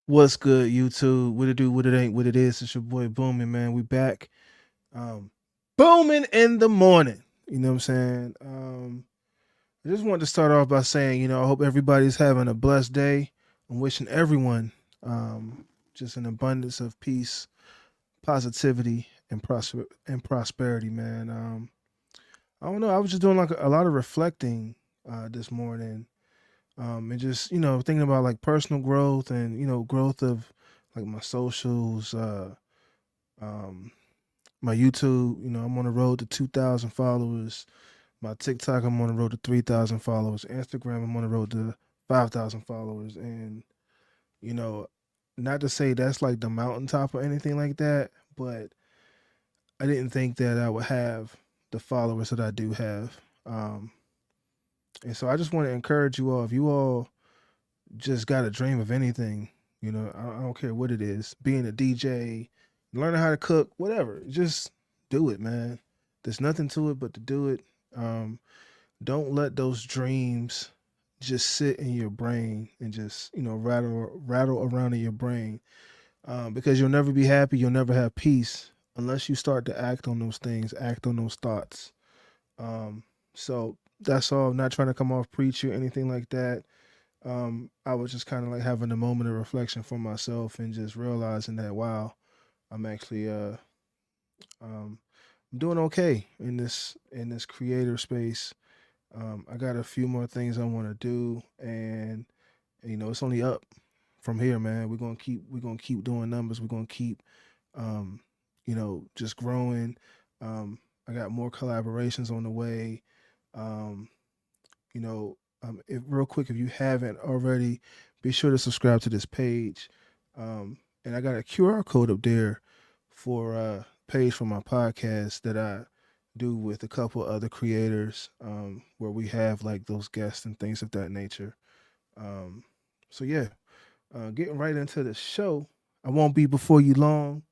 What's good, YouTube? What it do, what it ain't, what it is. It's your boy Booming, man. We back. Um, Booming in the morning. You know what I'm saying? I just wanted to start off by saying, I hope everybody's having a blessed day. I'm wishing everyone just an abundance of peace, positivity, and prosperity, man. I don't know. I was just doing like a lot of reflecting this morning, and just thinking about like personal growth and growth of like my socials, um, my YouTube. I'm on the road to 2,000 followers. My TikTok, I'm on the road to 3,000 followers. Instagram, I'm on the road to 5,000 followers. And you know, not to say that's like the mountaintop or anything like that, but I didn't think that I would have the followers that I do have. And so I just want to encourage you all. If you all just got a dream of anything, I don't care what it is, being a DJ, learning how to cook, whatever, just do it, man. There's nothing to it but to do it. Um, don't let those dreams just sit in your brain and just rattle around in your brain, because you'll never be happy. You'll never have peace unless you start to act on those things, act on those thoughts. So that's all. I'm not trying to come off preachy or anything like that. I was just kind of like having a moment of reflection for myself and just realizing that wow, I'm actually um I'm doing okay in this creator space. I got a few more things I want to do, and it's only up from here, man. We're gonna keep doing numbers. We're gonna keep um just growing. I got more collaborations on the way. Um, if real quick, if you haven't already, be sure to subscribe to this page. And I got a QR code up there for page for my podcast that I do with a couple other creators, where we have like those guests and things of that nature. Um, so yeah, getting right into the show. I won't be before you long.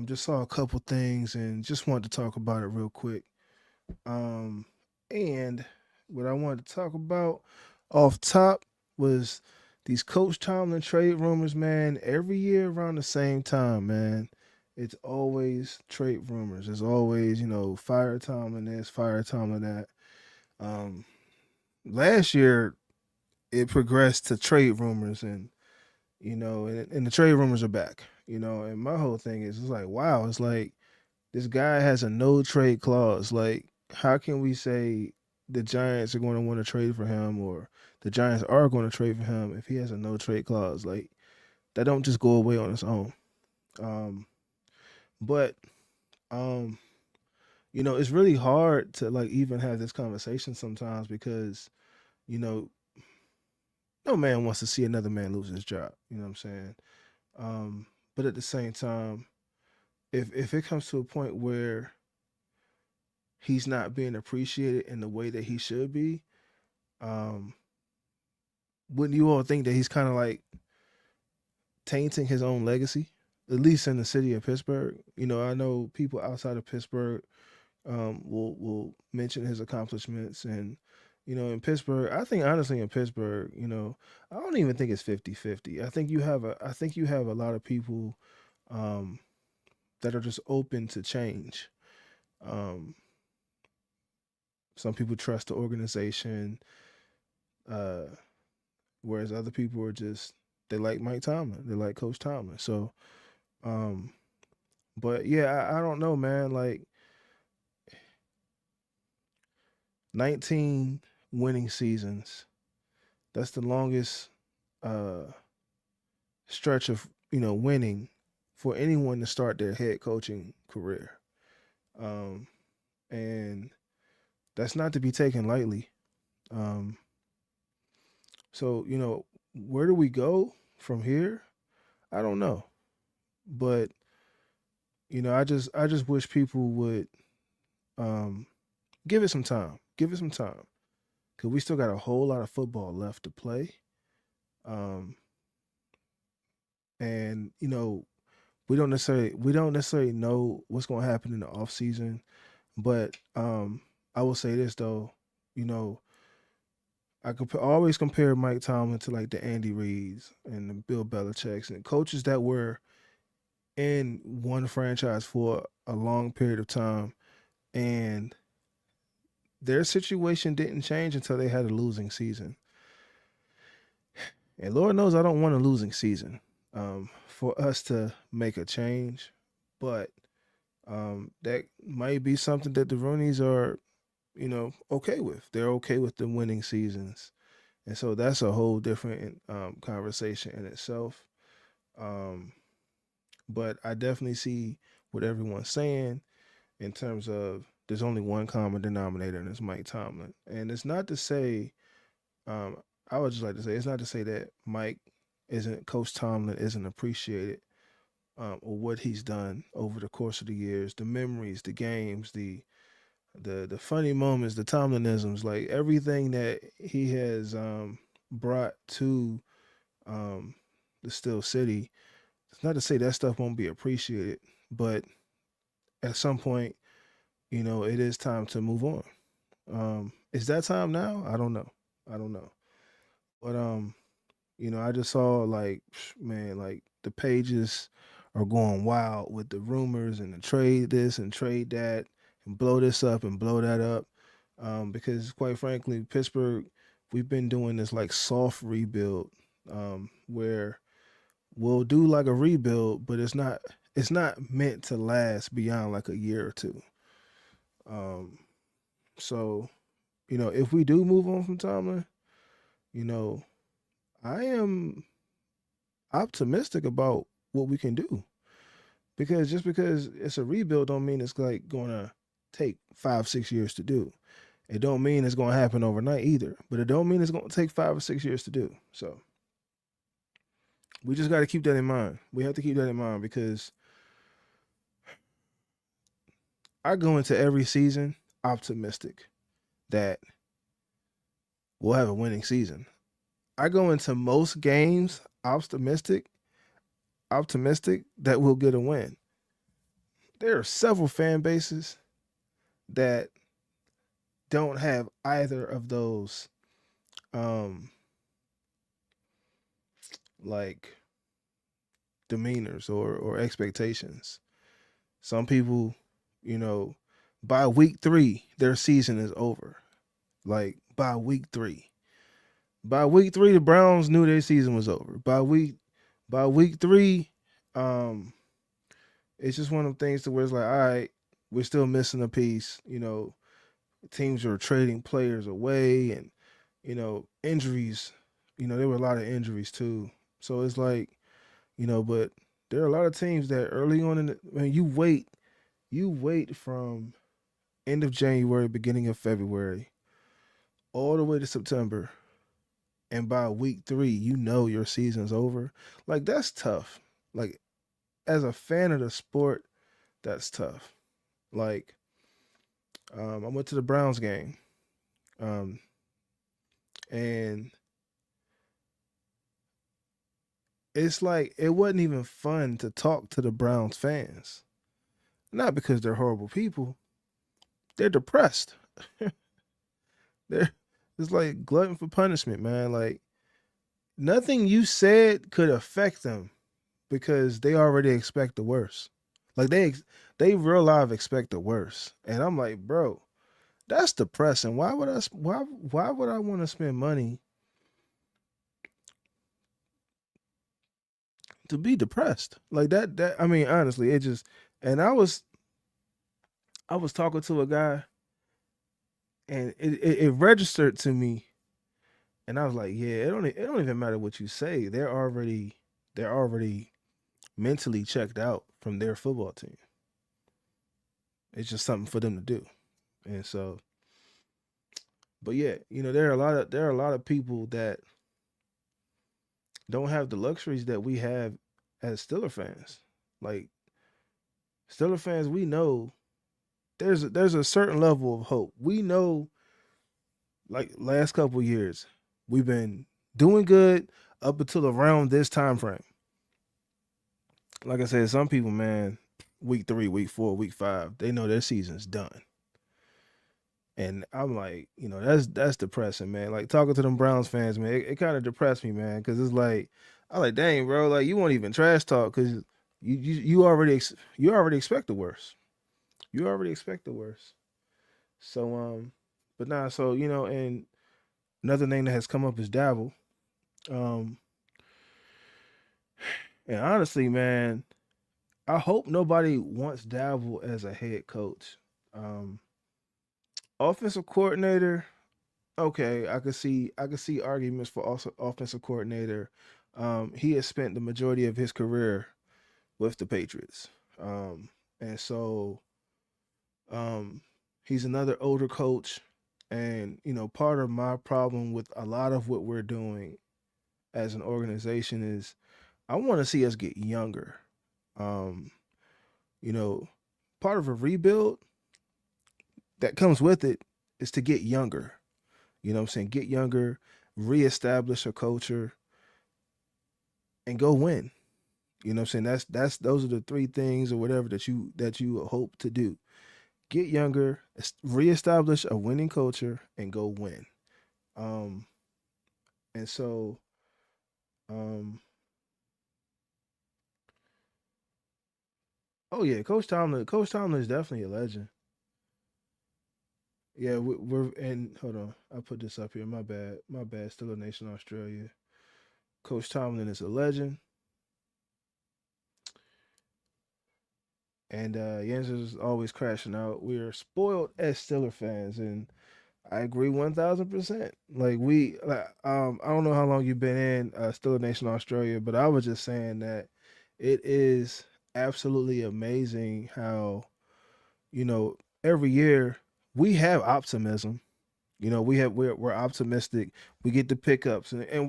Just saw a couple things and just wanted to talk about it real quick. Um, and what I wanted to talk about off top was these Coach Tomlin trade rumors, man. Every year around the same time, man, it's always trade rumors. It's always, fire Tomlin this, fire Tomlin that. Um, Last year it progressed to trade rumors, and the trade rumors are back. And my whole thing is, it's like, wow, it's like this guy has a no trade clause. Like, how can we say the Giants are going to want to trade for him, or the Giants are going to trade for him if he has a no trade clause? Like, that don't just go away on its own. Um, but um, it's really hard to like even have this conversation sometimes because you know no man wants to see another man lose his job. You know what I'm saying? Um, but at the same time, if it comes to a point where he's not being appreciated in the way that he should be, um, wouldn't you all think that he's kind of like tainting his own legacy, at least in the city of Pittsburgh? I know people outside of Pittsburgh will mention his accomplishments, and in Pittsburgh, I think honestly in Pittsburgh, I don't even think it's 50-50. I think you have a lot of people um, that are just open to change. Um, some people trust the organization, uh, whereas other people are just they like Mike Tomlin, they like Coach Tomlin. So, um, but yeah, I don't know, man. Like 19 winning seasons, that's the longest uh, stretch of winning for anyone to start their head coaching career, um, and that's not to be taken lightly. Um, so where do we go from here? I don't know, but I just wish people would um, give it some time. Give it some time because we still got a whole lot of football left to play. Um, and we don't necessarily know what's going to happen in the off season, but I will say this though, you know, always compare Mike Tomlin to like the Andy Reids and the Bill Belichick's and coaches that were in one franchise for a long period of time, and their situation didn't change until they had a losing season. And Lord knows I don't want a losing season for us to make a change, but that might be something that the Roonies are, okay with. They're okay with the winning seasons. And so that's a whole different conversation in itself. Um, but I definitely see what everyone's saying in terms of there's only one common denominator, and it's Mike Tomlin. And it's not to say, um, I would just like to say, it's not to say that Coach Tomlin isn't appreciated, or what he's done over the course of the years, the memories, the games, the funny moments, the Tomlinisms, like everything that he has brought to um, the Steel City. It's not to say that stuff won't be appreciated, but at some point, it is time to move on. Is that time now? I don't know. I don't know. But I just saw like, man, like the pages are going wild with the rumors and the trade this and trade that and blow this up and blow that up. Because quite frankly, Pittsburgh, we've been doing this like soft rebuild, where we'll do like a rebuild, but it's not meant to last beyond like a year or two. Um, so if we do move on from Tomlin, you know, I am optimistic about what we can do, because just because it's a rebuild don't mean it's like gonna take 5-6 years to do. It don't mean it's gonna happen overnight either, but it don't mean it's gonna take 5 or 6 years to do. So we just got to keep that in mind. We have to keep that in mind because I go into every season optimistic that we'll have a winning season. I go into most games optimistic that we'll get a win. There are several fan bases that don't have either of those um like demeanors or expectations. Some people, you know, by week 3 their season is over. Like by week 3. By week 3 the Browns knew their season was over. By week 3, um it's just one of the things to where it's like, all right, we're still missing a piece. Teams are trading players away, and injuries. There were a lot of injuries too. So it's like, but there are a lot of teams that early on you wait from end of January, beginning of February, all the way to September, and by week 3, your season's over. Like that's tough. Like as a fan of the sport, that's tough. Like I went to the Browns game, um, and it's like it wasn't even fun to talk to the Browns fans. Not because they're horrible people, they're depressed. They're it's like glutton for punishment, man. Like nothing you said could affect them because they already expect the worst. Like they real life expect the worst, and I'm like, bro, that's depressing. Why would I want to spend money to be depressed like that? That I mean, honestly, it just and I was talking to a guy, and it registered to me, and I was like, yeah, it don't even matter what you say. They're already mentally checked out from their football team. It's just something for them to do. And so, but yeah, there are a lot of people that don't have the luxuries that we have as Steeler fans. Like Steeler fans, we know there's a certain level of hope. We know, like last couple of years, we've been doing good up until around this time frame. Like I said, some people, man, week 3, week 4, week 5, they know their season's done. And I'm like, that's depressing, man. Like talking to them Browns fans, man, it kind of depressed me, man, because it's like, I'm like, dang, bro, like you won't even trash talk because you already expect the worst. You already expect the worst. So but nah, so and another name that has come up is Dabble. Um, and honestly, man, I hope nobody wants Dabble as a head coach. Um, Offensive coordinator, okay, I could see arguments for also offensive coordinator. He has spent the majority of his career with the Patriots. And so um he's another older coach. And part of my problem with a lot of what we're doing as an organization is I want to see us get younger. Um, you know, Part of a rebuild that comes with it is to get younger. You know what I'm saying? Get younger, reestablish a culture, and go win. You know what I'm saying? That's those are the three things or whatever that you hope to do. Get younger, reestablish a winning culture, and go win. Um, and so um, oh yeah, Coach Tomlin is definitely a legend. Yeah, we're and hold on, I put this up here. My bad. Still a nation, Australia. Coach Tomlin is a legend, and Jens is always crashing out. We are spoiled as Steeler fans, and I agree 1,000%. I don't know how long you've been in Steeler Nation Australia, but I was just saying that it is absolutely amazing how you know every year we have optimism. We're optimistic. We get the pickups and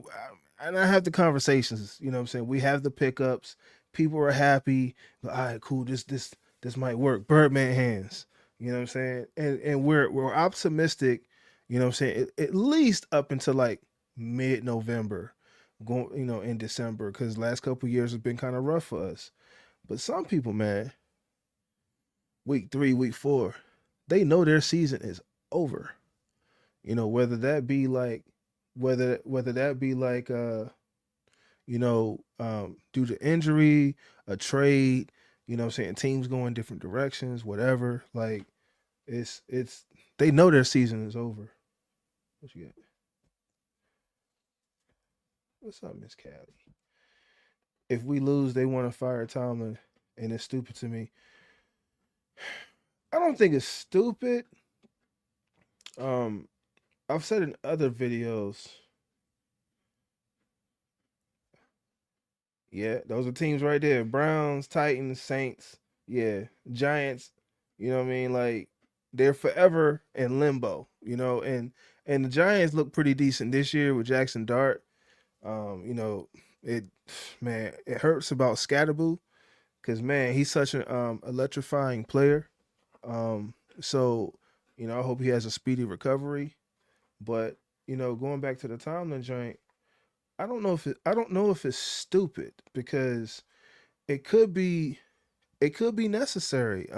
I have the conversations. You know what I'm saying? We have the pickups. People are happy. All right, cool. This might work. Birdman hands. You know what I'm saying? And we're optimistic. You know what I'm saying? At least up until like mid November, going in December, because last couple years have been kind of rough for us. But some people, man, week 3, week 4, they know their season is over. Whether that be like whether that be like due to injury, a trade, I'm saying, teams going different directions, whatever. Like it's they know their season is over. What you got? What's up, Miss Callie? If we lose, they want to fire Tomlin, and it's stupid to me. I don't think it's stupid. Um, I've said in other videos, yeah, those are teams right there. Browns, Titans, Saints, yeah, Giants, what I mean? Like they're forever in limbo, and the Giants look pretty decent this year with Jackson Dart. It man, it hurts about Scatterboo because man, he's such an electrifying player. So I hope he has a speedy recovery. But going back to the Tomlin joint, I don't know if it's stupid because it could be it could be necessary.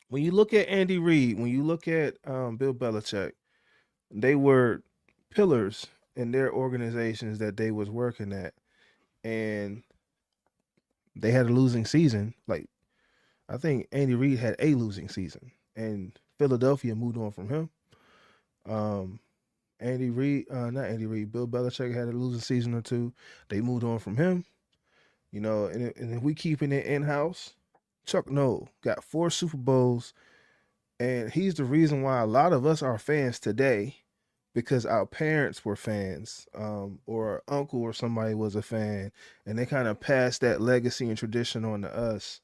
When you look at Andy Reid, when you look at Bill Belichick, they were pillars in their organizations that they was working at, and they had a losing season. Like I think Andy Reid had a losing season, and Philadelphia moved on from him. Um, not Andy Reid, Bill Belichick had a losing season or two. They moved on from him. And if we keeping it in house, Chuck Noll got 4 Super Bowls, and he's the reason why a lot of us are fans today because our parents were fans, or our uncle or somebody was a fan, and they kind of passed that legacy and tradition on to us.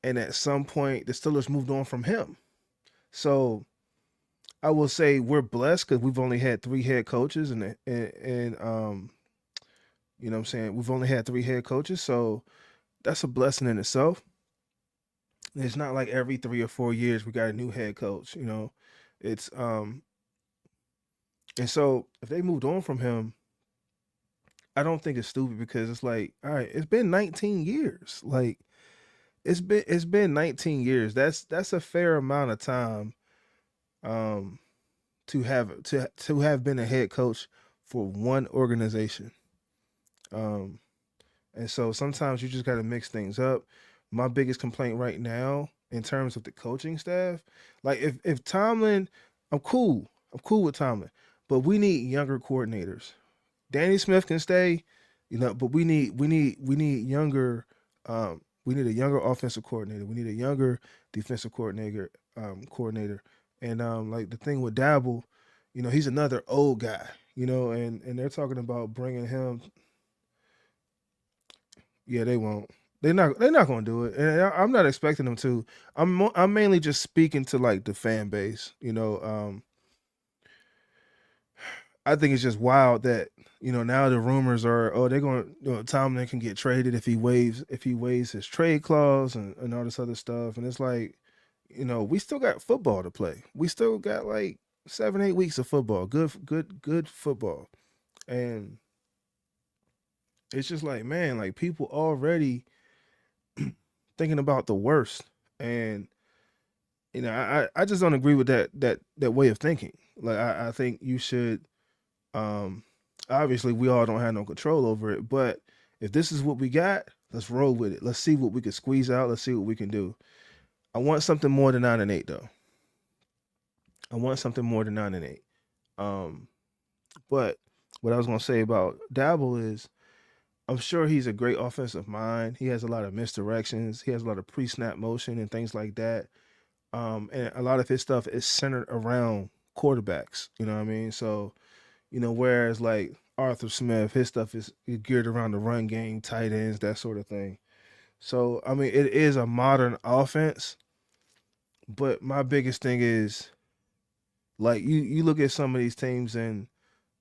And at some point, the Steelers moved on from him. So I will say we're blessed because we've only had 3 head coaches, and what I'm saying, we've only had 3 head coaches, so that's a blessing in itself. It's not like every 3 or 4 years we got a new head coach. It's and so if they moved on from him, I don't think it's stupid because it's like, all right, it's been 19 years. Like it's been 19 years. That's a fair amount of time um to have been a head coach for one organization. Um and so sometimes you just got to mix things up. My biggest complaint right now in terms of the coaching staff, like if Tomlin, I'm cool. I'm cool with Tomlin, but we need younger coordinators. Danny Smith can stay, but we need younger. We need a younger offensive coordinator. We need a younger defensive coordinator. And like the thing with Dabble, he's another old guy. And they're talking about bringing him. Yeah, they won't. They're not going to do it, and I'm not expecting them to. I'm mainly just speaking to like the fan base. I think it's just wild that now the rumors are, oh, they're going Tomlin can get traded if he waives his trade clause and all this other stuff, and it's like we still got football to play. We still got like 7-8 weeks of football, good football, and it's just like, man, like people already thinking about the worst, and I just don't agree with that way of thinking. Like I think you should. Um, Obviously, we all don't have no control over it, but if this is what we got, let's roll with it. Let's see what we can squeeze out. Let's see what we can do. I want something more than 9-8, though. I want something more than 9-8. Um, but what I was gonna say about Dabble is, I'm sure he's a great offensive mind. He has a lot of misdirections. He has a lot of pre-snap motion and things like that. And a lot of his stuff is centered around quarterbacks. You know what I mean? So whereas like Arthur Smith, his stuff is geared around the run game, tight ends, that sort of thing. So I mean, it is a modern offense, but my biggest thing is like you look at some of these teams and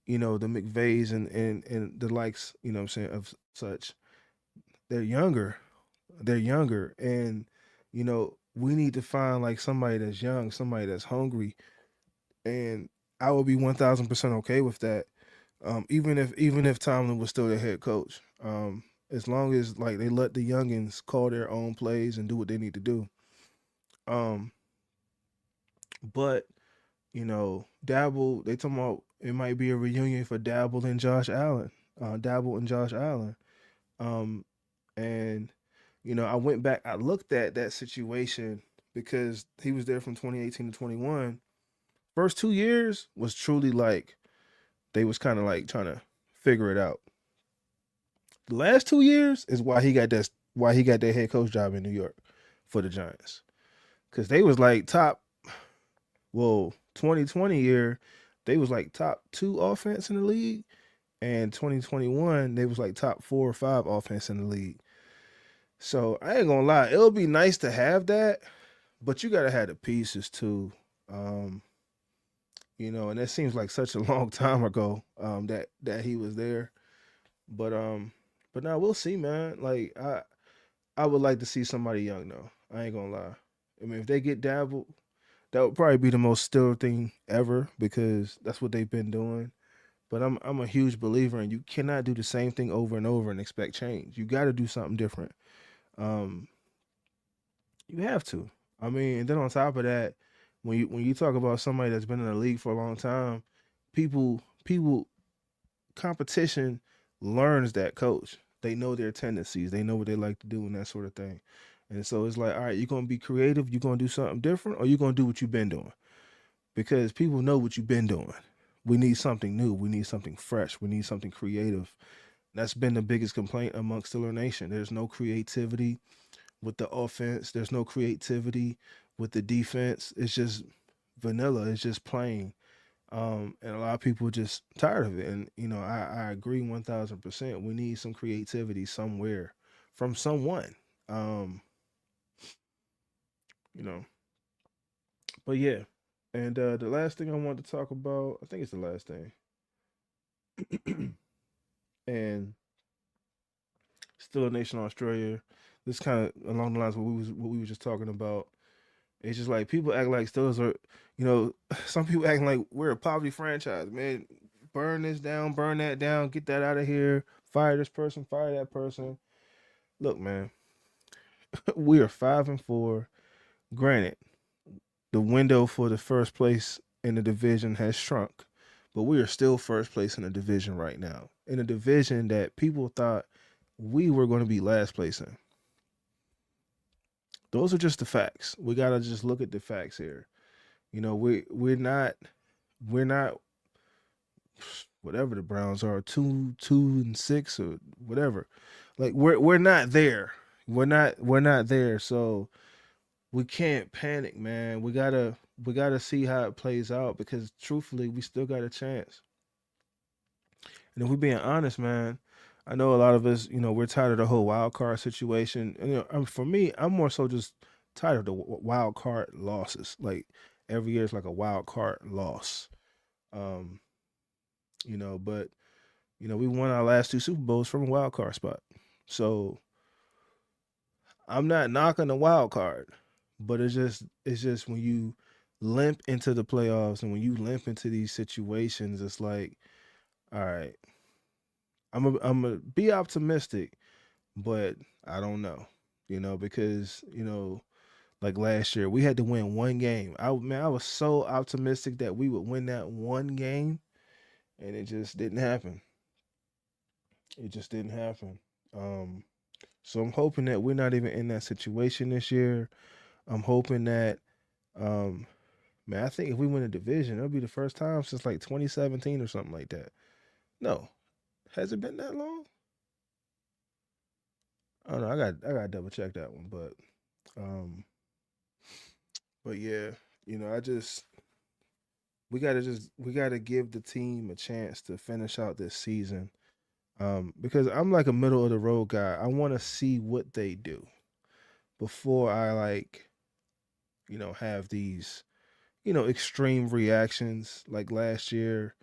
the McVays and the likes, what I'm saying, of such. They're younger. They're younger, and we need to find like somebody that's young, somebody that's hungry, and I would be 1,000% okay with that. Even if Tomlin was still the head coach, as long as like they let the youngins call their own plays and do what they need to do. Um, but Dabble, they talking about it might be a reunion for Dabble and Josh Allen. Dabble and Josh Allen. Um, and I went back, I looked at that situation because he was there from 2018 to 21. First 2 years was truly like they was kind of like trying to figure it out. The last 2 years is why he got that head coach job in New York for the Giants. Cause they was like top, well, 2020 year, they was like top two offense in the league. And 2021, they was like top 4 or 5 offense in the league. So I ain't gonna lie, it'll be nice to have that, but you gotta have the pieces too. Um, and that seems like such a long time ago, that he was there. But now we'll see, man. Like I would like to see somebody young though. I ain't gonna lie. I mean, if they get Dabble, that would probably be the most stellar thing ever because that's what they've been doing. But I'm a huge believer in you cannot do the same thing over and over and expect change. You got to do something different. Um, you have to. I mean, and then on top of that, when you talk about somebody that's been in the league for a long time, people competition learns that coach. They know their tendencies. They know what they like to do and that sort of thing. And so it's like, all right, you're gonna be creative. You're gonna do something different, or you're gonna do what you've been doing because people know what you've been doing. We need something new. We need something fresh. We need something creative. That's been the biggest complaint amongst Steeler Nation. There's no creativity with the offense. There's no creativity with the defense. It's just vanilla. It's just plain. And a lot of people are just tired of it. And I agree 1,000%. We need some creativity somewhere from someone. Um, you know, but yeah. And the last thing I want to talk about, I think it's the last thing, and still a nation Australia. This kind of along the lines of what we was just talking about. It's just like people act like Steelers are, some people acting like we're a poverty franchise. Man, burn this down, burn that down, get that out of here. Fire this person, fire that person. Look, man, We are 5-4. Granted, the window for the first place in the division has shrunk, but we are still first place in the division right now. In a division that people thought we were going to be last place in. Those are just the facts. We gotta just look at the facts here. We're not whatever the Browns are, 2-6 or whatever. Like we're not there. We're not there. So we can't panic, man. We gotta see how it plays out because truthfully, we still got a chance. And if we're being honest, man, I know a lot of us, we're tired of the whole wild card situation. And, for me, I'm more so just tired of the wild card losses. Like every year is like a wild card loss. Um, but we won our last two Super Bowls from a wild card spot. So I'm not knocking the wild card, but it's just when you limp into the playoffs and when you limp into these situations, it's like, all right, I'm a be optimistic, but I don't know, because like last year we had to win one game. I was so optimistic that we would win that one game, and it just didn't happen. It just didn't happen. Um, so I'm hoping that we're not even in that situation this year. I'm hoping that, um, man, I think if we win a division, it'll be the first time since like 2017 or something like that. No, has it been that long? I don't know. I got to double check that one, um, but yeah, I just we gotta give the team a chance to finish out this season. Because I'm like a middle of the road guy. I want to see what they do before I like, have these, extreme reactions. Like last year,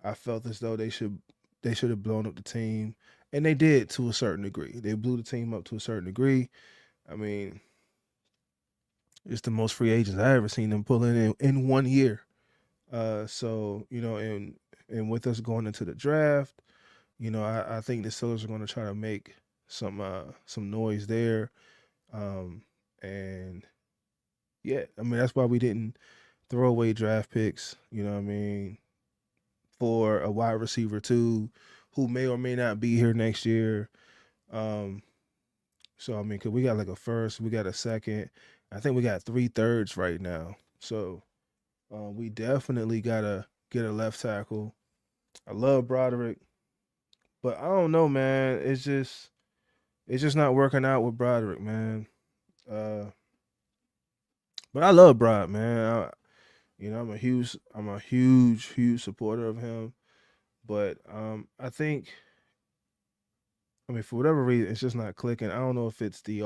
I felt as though they should have blown up the team, and they did to a certain degree. They blew the team up to a certain degree. I mean, it's the most free agents I ever seen them pull in 1 year. So and with us going into the draft, I think the Steelers are going to try to make some noise there. Um, and yeah, I mean that's why we didn't throw away draft picks. You know what I mean, for a wide receiver too, who may or may not be here next year. Um, so I mean, cause we got like a first, we got a second. I think we got three thirds right now. So we definitely gotta get a left tackle. I love Broderick, but I don't know, man. It's just not working out with Broderick, man. Uh, but I love Brod, man. I'm a huge supporter of him. But I mean, for whatever reason, it's just not clicking. I don't know if it's the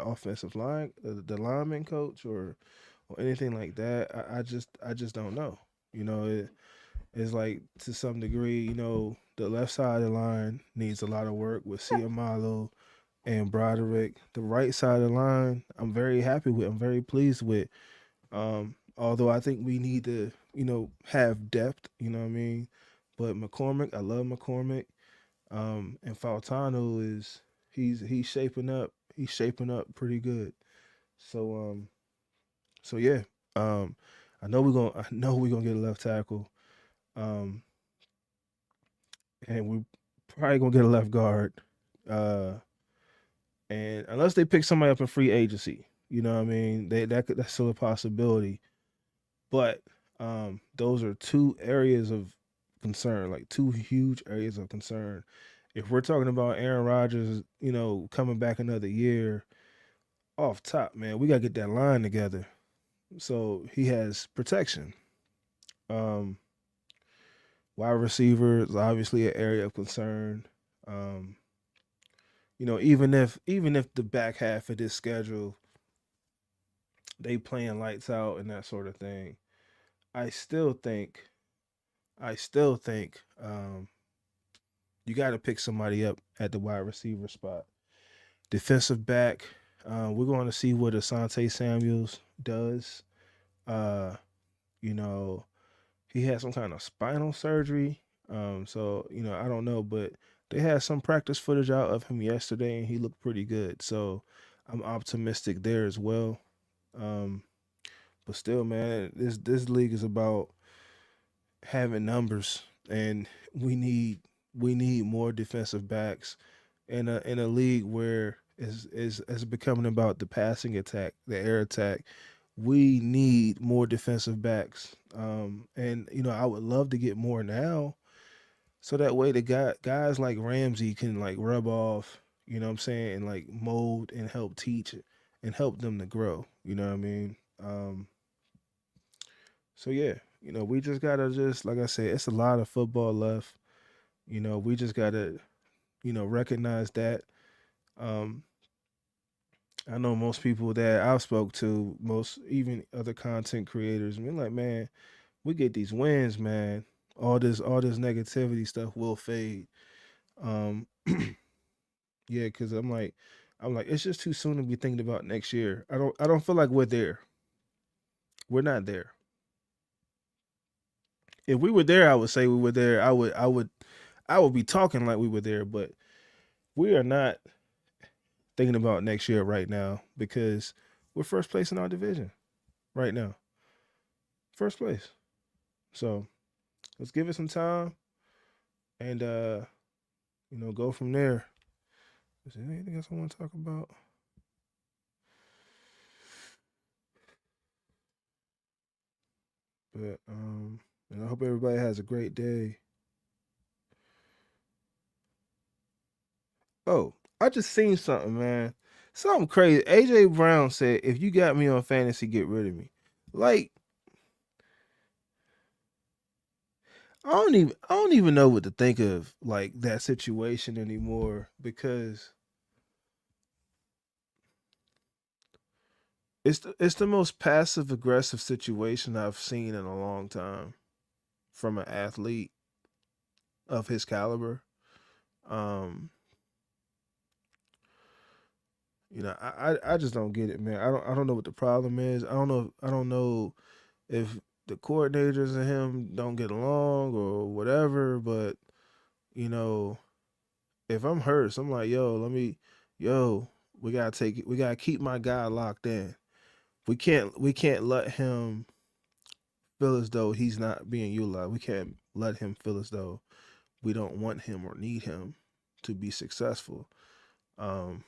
offensive line, the lineman coach, or anything like that. I just don't know. It's like to some degree, the left side of the line needs a lot of work with Ciamalo and Broderick. The right side of the line, I'm very happy with. I'm very pleased with. Although I think we need to, have depth. You know what I mean? But McCormick, I love McCormick. And Faltano he's shaping up. He's shaping up pretty good. So so yeah. Um, I know we're gonna get a left tackle. Um, and we probably gonna get a left guard. Uh, and unless they pick somebody up in free agency, you know what I mean. That's still a possibility. But those are two areas of concern, like two huge areas of concern. If we're talking about Aaron Rodgers, coming back another year off top, man, we gotta get that line together so he has protection. Um, Wide receiver is obviously an area of concern. Um, even if the back half of this schedule they playing lights out and that sort of thing, I still think I still think you got to pick somebody up at the wide receiver spot. Defensive back, we're going to see what Asante Samuels does. Uh, you know, he had some kind of spinal surgery. So I don't know, but they had some practice footage out of him yesterday, and he looked pretty good. So I'm optimistic there as well. Um, but still, man, this league is about having numbers, and we need we need more defensive backs in a league where is becoming about the passing attack, the air attack. We need more defensive backs, and I would love to get more now, so that way the guys like Ramsey can like rub off. You know what I'm saying, and like mold and help teach it and help them to grow. You know what I mean? So yeah, we just gotta just like I said, it's a lot of football left. We just gotta recognize that. Um, I know most people that I've spoke to, most even other content creators, I mean, like, man, we get these wins, man. All this negativity stuff will fade. Um, yeah, because I'm like, it's just too soon to be thinking about next year. I don't feel like we're there. We're not there. If we were there, I would say we were there. I would be talking like we were there, but we are not thinking about next year right now because we're first place in our division right now. First place. So let's give it some time and go from there. Is there anything else I want to talk about? But and I hope everybody has a great day. Oh, I just seen something, man. Something crazy. AJ Brown said, "If you got me on fantasy, get rid of me." Like, I don't even know what to think of like that situation anymore because it's the most passive aggressive situation I've seen in a long time from an athlete of his caliber. Um, I just don't get it, man. I don't know what the problem is. I don't know if the coordinators and him don't get along or whatever, but you know, if I'm hurt, so I'm like, yo, we gotta keep my guy locked in. We can't let him feel as though he's not being utilized. We can't let him feel as though we don't want him or need him to be successful. Um,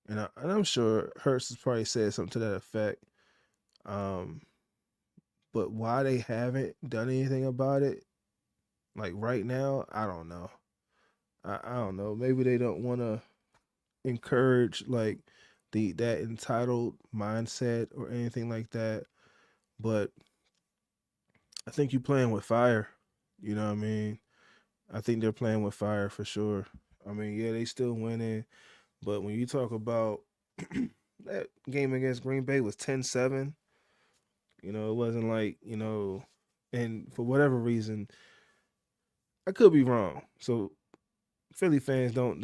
and I'm sure Hurts has probably said something to that effect. Um, but why they haven't done anything about it, like right now, I don't know. I don't know. Maybe they don't want to encourage like that entitled mindset or anything like that. But I think you're playing with fire. You know what I mean? I think they're playing with fire for sure. I mean, yeah, they still winning, but when you talk about that game against Green Bay was 10-7. It wasn't like, and for whatever reason, I could be wrong. So Philly fans don't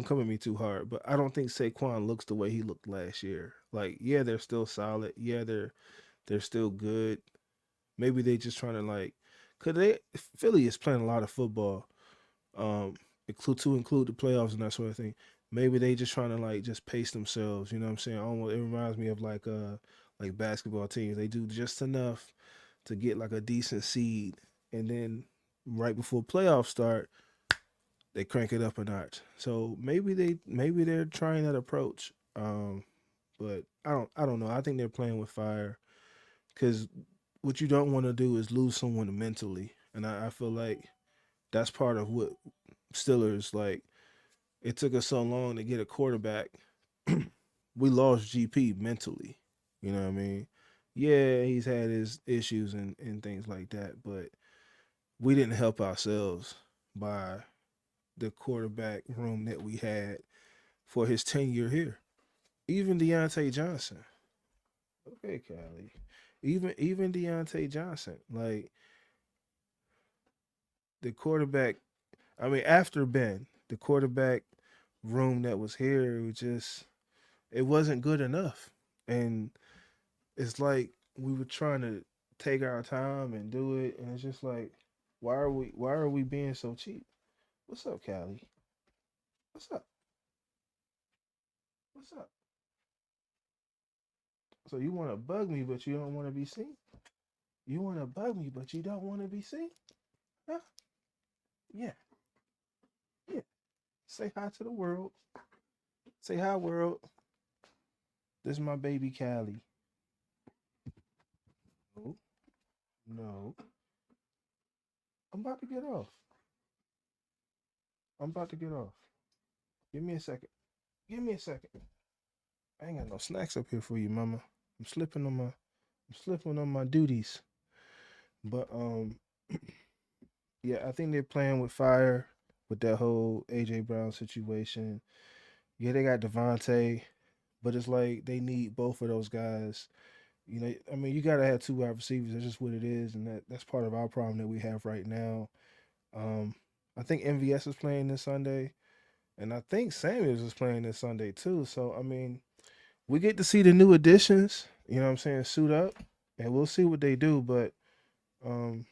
come at me too hard, but I don't think Saquon looks the way he looked last year. Like, yeah, they're still solid. Yeah, they're still good. Maybe they just trying to like, cause Philly is playing a lot of football, to include the playoffs and that sort of thing. Maybe they just trying to like just pace themselves. You know what I'm saying? Almost, it reminds me of like basketball teams. They do just enough to get like a decent seed, and then right before playoffs start, they crank it up a notch. So maybe they're trying that approach. But I don't know. I think they're playing with fire because what you don't want to do is lose someone mentally, and I feel like that's part of what Steelers like. It took us so long to get a quarterback. We lost GP mentally. You know what I mean? Yeah, he's had his issues and things like that, but we didn't help ourselves by the quarterback room that we had for his tenure here. Even Deontay Johnson. Okay, Callie. Even Deontay Johnson. Like the quarterback, I mean, after Ben, the quarterback room that was here, it wasn't good enough. And it's like we were trying to take our time and do it, and it's just like, why are we being so cheap? What's up, Callie? What's up? What's up? So you want to bug me, but you don't want to be seen? You want to bug me, but you don't want to be seen? Huh? Yeah, yeah. Say hi to the world. Say hi, world. This is my baby Callie. No, no. I'm about to get off. I'm about to get off. Give me a second. Give me a second. I ain't got no snacks up here for you, mama. I'm slipping on my duties. But yeah, I think they're playing with fire with that whole AJ Brown situation. Yeah, they got Devontae, but it's like they need both of those guys. You know, I mean, you gotta have two wide receivers. That's just what it is, and that's part of our problem that we have right now. Um, I think MVS is playing this Sunday, and I think Samuels is playing this Sunday too. So I mean, we get to see the new additions. You know what I'm saying? Suit up, and we'll see what they do. But um,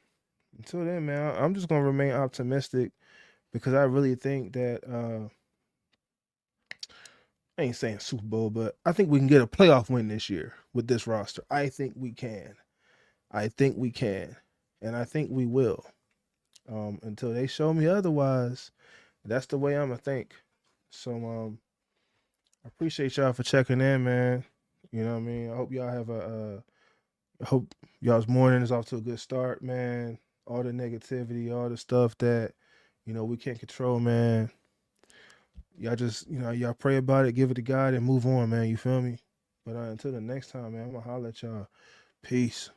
until then, man, I'm just gonna remain optimistic because I really think that I ain't saying Super Bowl, but I think we can get a playoff win this year with this roster. I think we can. I think we can, and I think we will. Until they show me otherwise, that's the way I'm gonna think. So I appreciate y'all for checking in, man. You know what I mean. I hope y'all have I hope y'all's morning is off to a good start, man. All the negativity, all the stuff that we can't control, man. Y'all just y'all pray about it, give it to God, and move on, man. You feel me? But until the next time, man, I'm gonna holler at y'all. Peace.